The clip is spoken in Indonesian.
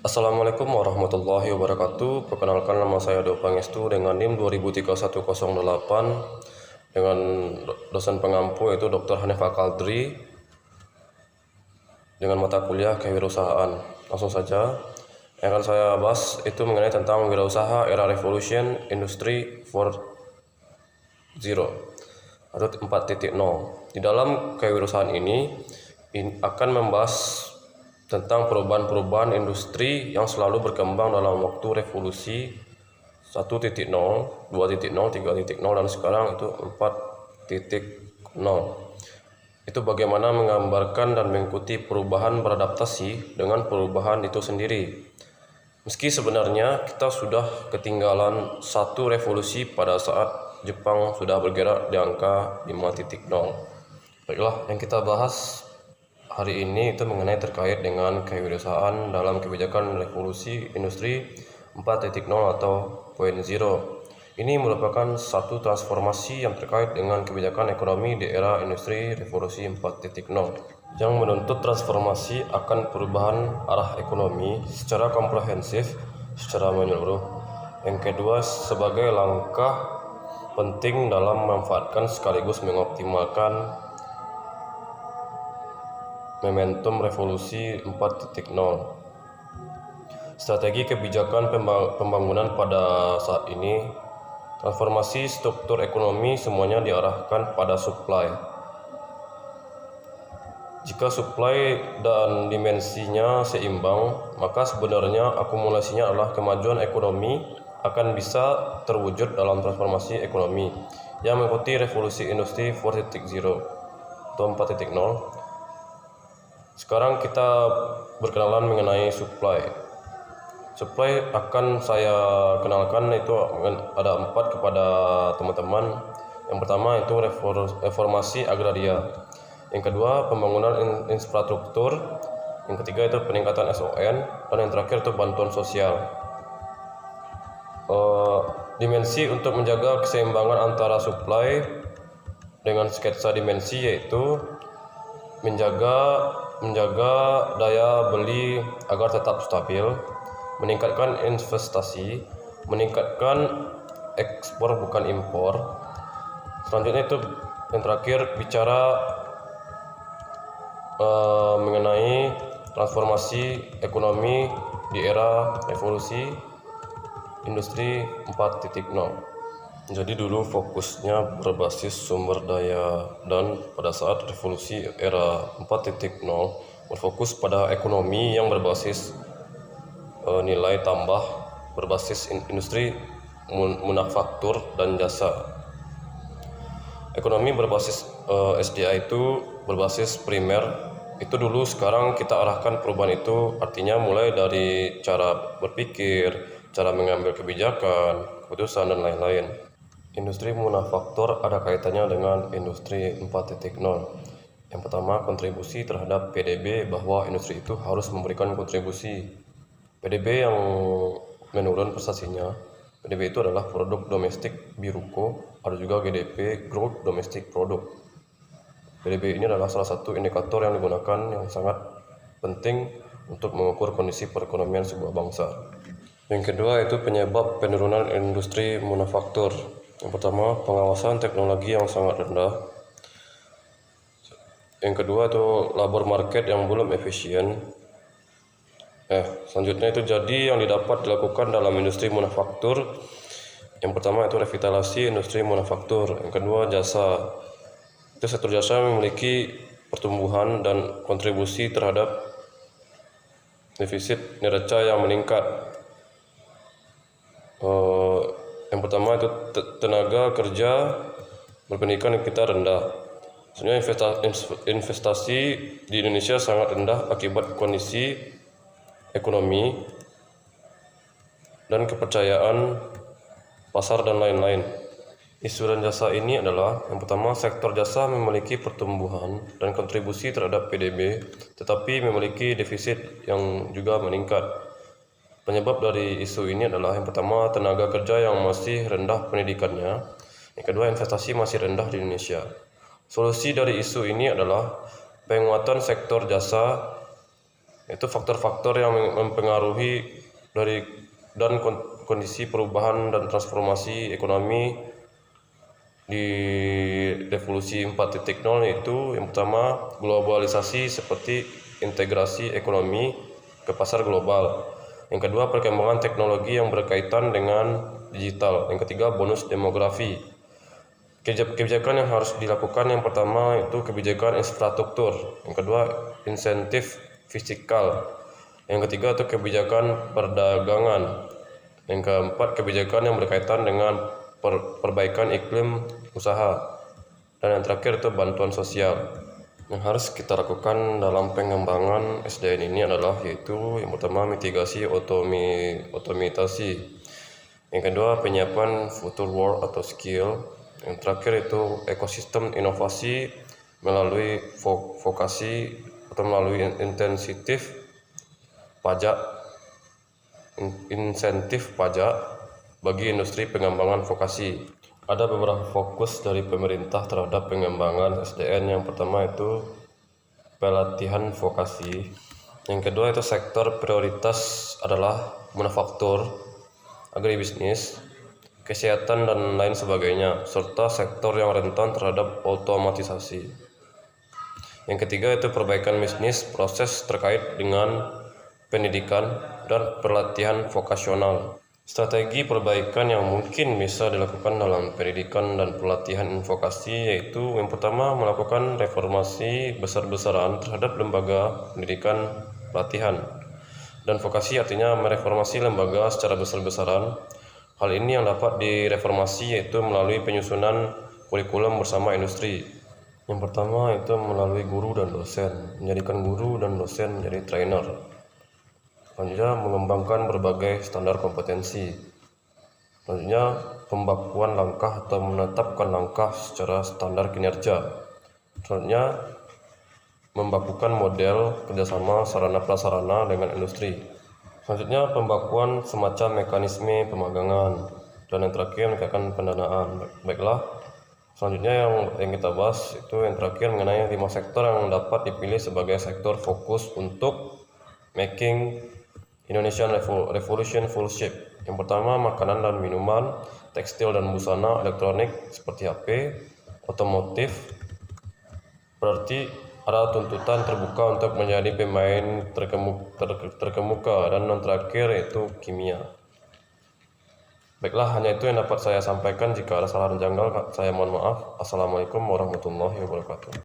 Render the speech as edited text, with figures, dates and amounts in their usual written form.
Assalamualaikum warahmatullahi wabarakatuh. Perkenalkan, nama saya Do Pangestu dengan NIM 203108 dengan dosen pengampu yaitu Dr. Hanif Al-Qadri dengan mata kuliah kewirausahaan. Langsung saja, yang akan saya bahas itu mengenai tentang wirausaha era revolution industri 4.0 atau 4.0. Di dalam kewirausahaan ini akan membahas tentang perubahan-perubahan industri yang selalu berkembang dalam waktu revolusi 1.0, 2.0, 3.0 dan sekarang itu 4.0. Itu bagaimana menggambarkan dan mengikuti perubahan beradaptasi dengan perubahan itu sendiri. Meski sebenarnya kita sudah ketinggalan satu revolusi pada saat Jepang sudah bergerak di angka 5.0. Baiklah, yang kita bahas hari ini itu mengenai terkait dengan kewirausahaan dalam kebijakan revolusi industri 4.0 atau 0.0. Ini merupakan satu transformasi yang terkait dengan kebijakan ekonomi di era industri revolusi 4.0 yang menuntut transformasi akan perubahan arah ekonomi secara komprehensif, secara menyeluruh. Yang kedua, sebagai langkah penting dalam memanfaatkan sekaligus mengoptimalkan momentum revolusi 4.0. Strategi kebijakan pembangunan pada saat ini, transformasi struktur ekonomi semuanya diarahkan pada supply. Jika supply dan dimensinya seimbang, maka sebenarnya akumulasinya adalah kemajuan ekonomi akan bisa terwujud dalam transformasi ekonomi yang mengikuti revolusi industri 4.0 atau 4.0. Sekarang kita berkenalan mengenai supply. Supply akan saya kenalkan itu ada 4 kepada teman-teman. Yang pertama itu reformasi agraria. Yang kedua pembangunan infrastruktur. Yang ketiga itu peningkatan SON. Dan yang terakhir itu bantuan sosial. Dimensi untuk menjaga keseimbangan antara supply dengan sketsa dimensi yaitu menjaga daya beli agar tetap stabil, meningkatkan investasi, meningkatkan ekspor bukan impor. Selanjutnya itu yang terakhir bicara mengenai transformasi ekonomi di era revolusi industri 4.0. Jadi dulu fokusnya berbasis sumber daya dan pada saat revolusi era 4.0 berfokus pada ekonomi yang berbasis nilai tambah, berbasis industri manufaktur dan jasa. Ekonomi berbasis SDA itu berbasis primer itu dulu, sekarang kita arahkan perubahan itu artinya mulai dari cara berpikir, cara mengambil kebijakan, keputusan dan lain-lain. Industri manufaktur ada kaitannya dengan industri 4.0. Yang pertama, kontribusi terhadap PDB, bahwa industri itu harus memberikan kontribusi. PDB yang menurun prestasinya. PDB itu adalah produk domestik BIRUKO, ada juga GDP, Growth Domestic Product. PDB ini adalah salah satu indikator yang digunakan yang sangat penting untuk mengukur kondisi perekonomian sebuah bangsa. Yang kedua itu penyebab penurunan industri manufaktur. Yang pertama, pengawasan teknologi yang sangat rendah. Yang kedua itu labor market yang belum efisien. Selanjutnya itu jadi yang didapat dilakukan dalam industri manufaktur. Yang pertama itu revitalisasi industri manufaktur. Yang kedua jasa. Itu sektor jasa memiliki pertumbuhan dan kontribusi terhadap defisit neraca yang meningkat. Yang pertama itu tenaga kerja berpendidikan kita rendah. Sebenarnya investasi di Indonesia sangat rendah akibat kondisi ekonomi dan kepercayaan pasar dan lain-lain. Isu dan jasa ini adalah yang pertama, sektor jasa memiliki pertumbuhan dan kontribusi terhadap PDB, tetapi memiliki defisit yang juga meningkat. Penyebab dari isu ini adalah yang pertama, tenaga kerja yang masih rendah pendidikannya. Yang kedua, investasi masih rendah di Indonesia. Solusi dari isu ini adalah penguatan sektor jasa Itu faktor-faktor yang mempengaruhi kondisi perubahan dan transformasi ekonomi di revolusi 4.0, yaitu yang pertama globalisasi seperti integrasi ekonomi ke pasar global. Yang kedua, perkembangan teknologi yang berkaitan dengan digital. Yang ketiga, bonus demografi. Kebijakan yang harus dilakukan yang pertama itu kebijakan infrastruktur. Yang kedua, insentif fiskal. Yang ketiga itu kebijakan perdagangan. Yang keempat, kebijakan yang berkaitan dengan perbaikan iklim usaha. Dan yang terakhir itu bantuan sosial. Yang harus kita lakukan dalam pengembangan SDN ini adalah yaitu yang pertama mitigasi otomatisasi. Yang kedua, penyiapan future work atau skill. Yang terakhir itu ekosistem inovasi melalui vokasi atau melalui insentif pajak bagi industri pengembangan vokasi. Ada beberapa fokus dari pemerintah terhadap pengembangan SDN. Yang pertama itu pelatihan vokasi. Yang kedua itu sektor prioritas adalah manufaktur, agribisnis, kesehatan dan lain sebagainya, serta sektor yang rentan terhadap otomatisasi. Yang ketiga itu perbaikan bisnis proses terkait dengan pendidikan dan pelatihan vokasional. Strategi perbaikan yang mungkin bisa dilakukan dalam pendidikan dan pelatihan vokasi yaitu yang pertama melakukan reformasi besar-besaran terhadap lembaga pendidikan pelatihan dan vokasi, artinya mereformasi lembaga secara besar-besaran. Hal ini yang dapat direformasi yaitu melalui penyusunan kurikulum bersama industri. Yang pertama itu melalui guru dan dosen, menjadikan guru dan dosen menjadi trainer. Selanjutnya mengembangkan berbagai standar kompetensi. Selanjutnya pembakuan langkah atau menetapkan langkah secara standar kinerja. Selanjutnya membakukan model kerjasama sarana prasarana dengan industri. Selanjutnya pembakuan semacam mekanisme pemagangan. Dan yang terakhir meningkatkan pendanaan. Baiklah, selanjutnya yang kita bahas itu yang terakhir mengenai 5 sektor yang dapat dipilih sebagai sektor fokus untuk making Indonesian Revolution full shape. Yang pertama makanan dan minuman, tekstil dan busana, elektronik seperti HP, otomotif. Berarti ada tuntutan terbuka untuk menjadi pemain terkemuka, dan yang terakhir yaitu kimia. Baiklah, hanya itu yang dapat saya sampaikan. Jika ada salah dan janggal, saya mohon maaf. Assalamualaikum warahmatullahi wabarakatuh.